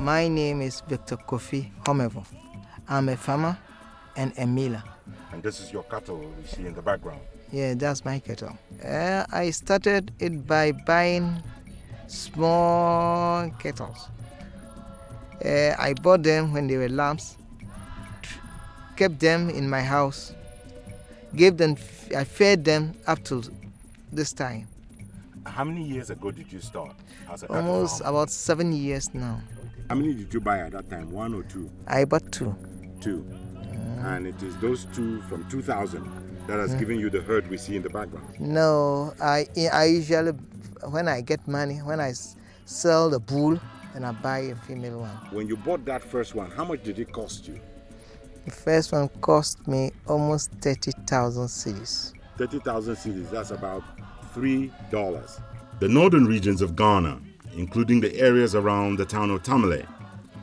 My name is Victor Kofi Homevo. I'm a farmer and a miller. And this is your cattle we see in the background? Yeah, that's my cattle. I started it by buying small cattle. I bought them when they were lambs, kept them in my house, I fed them up to this time. How many years ago did you start as a cattle Almost farmer? about 7 years now. How many did you buy at that time? 1 or 2? I bought 2. 2. And it is those 2 from 2000 that has given you the herd we see in the background? No, I usually, when I get money, when I sell the bull, and I buy a female one. When you bought that first one, how much did it cost you? The first one cost me almost 30,000 cedis. 30,000 cedis, that's about $3. The northern regions of Ghana, including the areas around the town of Tamale,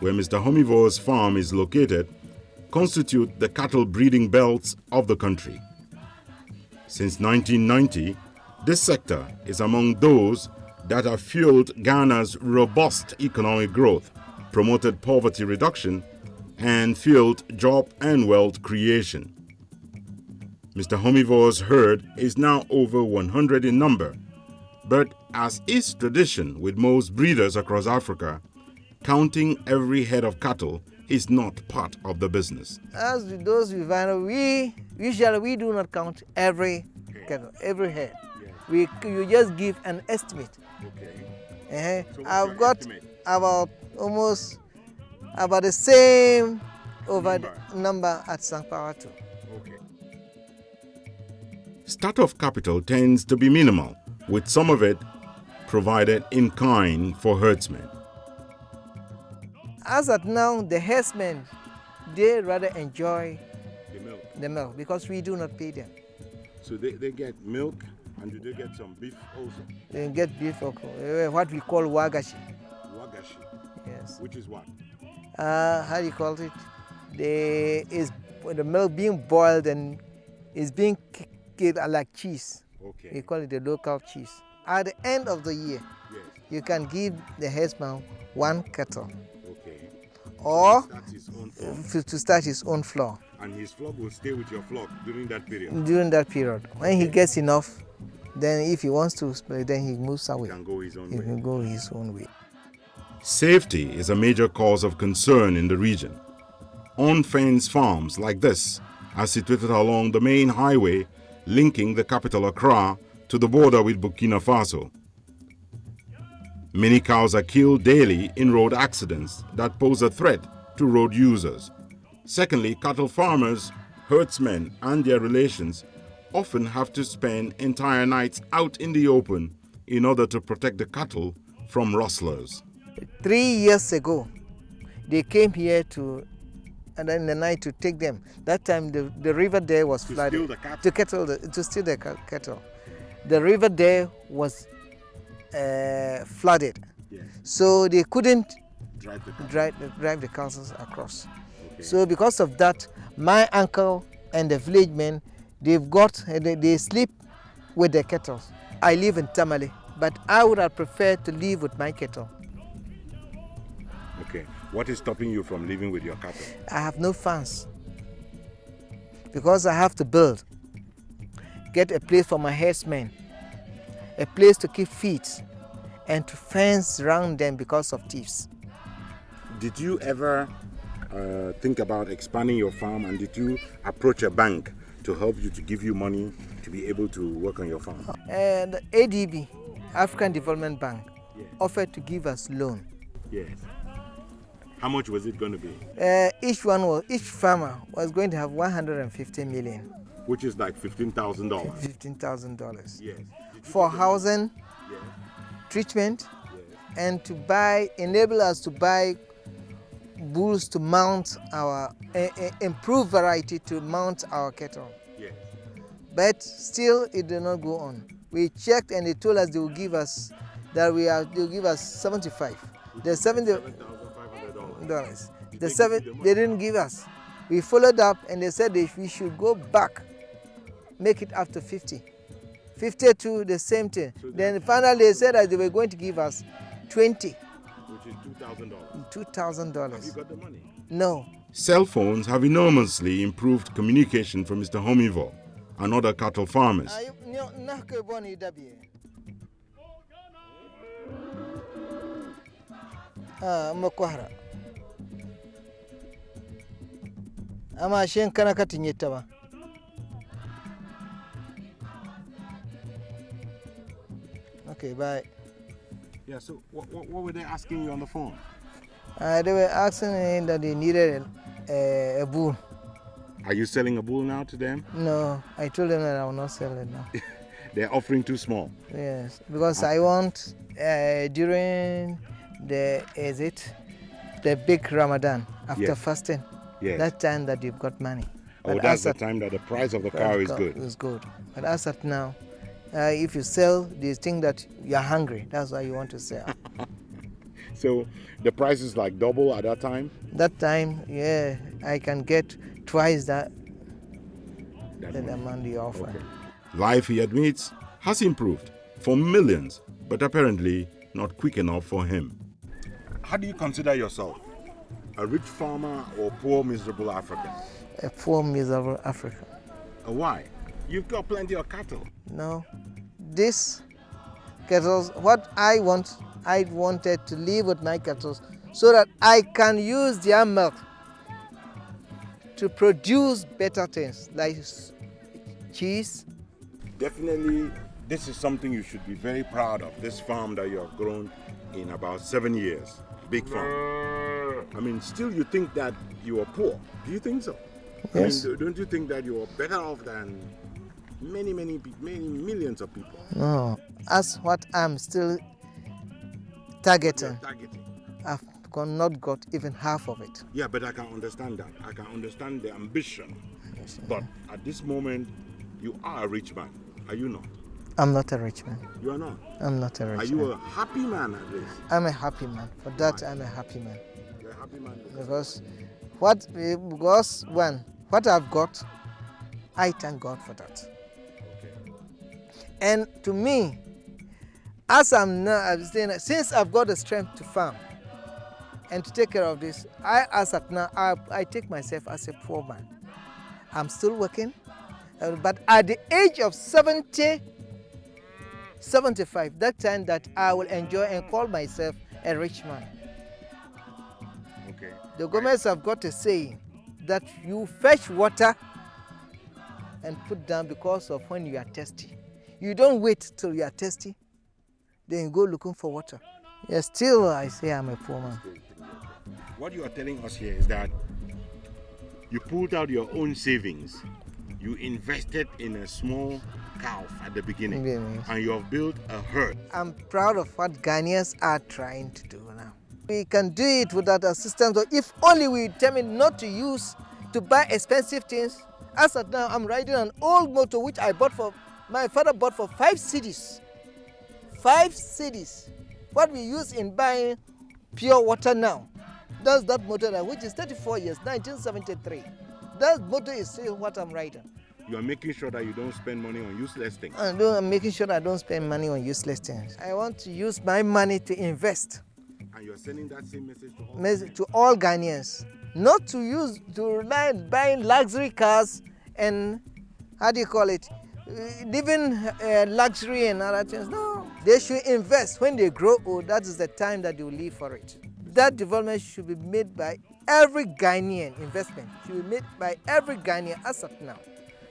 where Mr. Homivo's farm is located, constitute the cattle breeding belts of the country. Since 1990, this sector is among those that have fueled Ghana's robust economic growth, promoted poverty reduction, and fueled job and wealth creation. Mr. Homivo's herd is now over 100 in number, but as is tradition with most breeders across Africa, counting every head of cattle is not part of the business. As with those we find, we usually do not count every cattle, every head. Yes. You just give an estimate. Okay. So I've got about almost about the same number at St. Power too. Okay. Start-off capital tends to be minimal, with some of it provided in kind for herdsmen. As at now, the herdsmen, they rather enjoy The milk. because we do not pay them. So they get milk, and do they get some beef also? They get beef, what we call wagashi. Wagashi. Yes. Which is what? How do you call it? The milk being boiled and is being killed like cheese. Okay. We call it the local cheese. At the end of the year, Yes. you can give the herdsman 1 cattle Okay. or That's his own flock. to start his own flock And his flock will stay with your flock during that period. during that period. When he gets enough, then if he wants to, then he moves away. He can go his own He way. can go his own way. Safety is a major cause of concern in the region. On-fenced farms like this are situated along the main highway linking the capital Accra to the border with Burkina Faso. Many cows are killed daily in road accidents that pose a threat to road users. Secondly, cattle farmers, herdsmen, and their relations often have to spend entire nights out in the open in order to protect the cattle from rustlers. 3 years ago, they came here and then in the night to take them. That time the river there was flooded. steal the cattle? To steal the cattle. The river there was flooded. Yes. So they couldn't Drive the cattle. drive the cattle across. Okay. So because of that, my uncle and the village men, they sleep with their cattle. I live in Tamale, but I would have preferred to live with my cattle. Okay. What is stopping you from living with your cattle? I have no funds because I have to build, get a place for my herdsmen, a place to keep feed, and to fence around them because of thieves. Did you ever think about expanding your farm, and did you approach a bank to help you, to give you money to be able to work on your farm? And ADB, African Development Bank, Yes. offered to give us loan. Yes. How much was it going to be? Each farmer was going to have 150 million, Which is like $15,000. $15,000 Yes. for housing, Yes. treatment, Yes. and to enable us to buy bulls to mount our, improve variety to mount our cattle. Yes. But still, it did not go on. We checked and they told us they will give us, they'll give us 75. The $70. They didn't give us. We followed up and they said we should go back, make it up to 50. 52, the same thing. So then finally they said that they were going to give us 20. Which which is $2,000. $2,000. Have you got the money? No. Cell phones have enormously improved communication for Mr. Homivo and other cattle farmers. Makwahara. Ama shen kana katinyeta ba. Okay, bye. Yeah, so what were they asking you on the phone? They were asking me that they needed a bull. Are you selling a bull now to them? No, I told them that I will not sell it now. They're offering too small. Yes, because I want during the big Ramadan after fasting. Yes. That time that you've got money. Oh, that's the time that the price of the cow is good. It's good. But as of now, if you sell, they think that you're hungry. That's why you want to sell. So the price is like double at that time? That time, yeah, I can get twice that the amount you offer. Okay. Life, he admits, has improved for millions, but apparently not quick enough for him. How do you consider yourself? A rich farmer or poor, miserable African? A poor, miserable African. Why? You've got plenty of cattle. No. This cattle, what I wanted to live with my cattle so that I can use their milk to produce better things like cheese. Definitely, this is something you should be very proud of, this farm that you have grown in about 7 years. Big farm. I mean, still you think that you are poor. Do you think so? Yes. I mean, don't you think that you are better off than many millions of people? No. As what I'm still targeting. I've not got even half of it. Yeah, but I can understand that. I can understand the ambition. But at this moment, you are a rich man. Are you not? I'm not a rich man. You are not? I'm not a rich man. Are you a happy man at least? I'm a happy man. For that, I'm a happy man. You're a happy man? Because what I've got, I thank God for that. Okay. And to me, as I'm saying, since I've got the strength to farm and to take care of this, I take myself as a poor man. I'm still working, but at the age of 70, 75, that time that I will enjoy and call myself a rich man. Okay. The governments have got a saying that you fetch water and put down because of when you are thirsty. You don't wait till you are thirsty, then you go looking for water. Yes, still I say I'm a poor man. What you are telling us here is that you pulled out your own savings, you invested in a small cow at the beginning, Yes. and you have built a herd. I'm proud of what Ghanaians are trying to do now. We can do it without assistance, or if only we determine not to buy expensive things. As of now, I'm riding an old motor which my father bought for 5 cedis. 5 cedis. What we use in buying pure water now. That's that motor which is 34 years, 1973. That motor is still what I'm riding. You are making sure that you don't spend money on useless things. I'm making sure I don't spend money on useless things. I want to use my money to invest. And you're sending that same message To all Ghanaians. Not to rely on buying luxury cars and, living luxury and other things. No, they should invest. When they grow old, that is the time that they will live for it. That development should be made by every Ghanaian. Investment should be made by every Ghanaian as of now.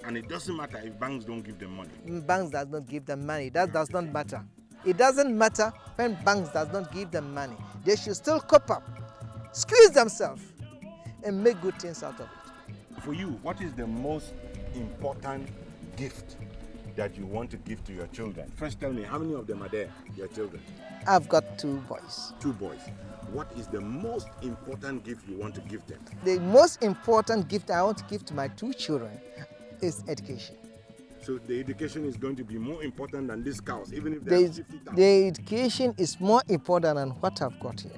And it doesn't matter if banks don't give them money. Banks does not give them money. That does not matter. It doesn't matter when banks does not give them money. They should still cope up, squeeze themselves, and make good things out of it. For you, what is the most important gift that you want to give to your children? First, tell me, how many of them are there, your children? I've got 2 boys. 2 boys. What is the most important gift you want to give them? The most important gift I want to give to my 2 children is education. So the education is going to be more important than these cows, even if they have 50,000. The education is more important than what I've got here.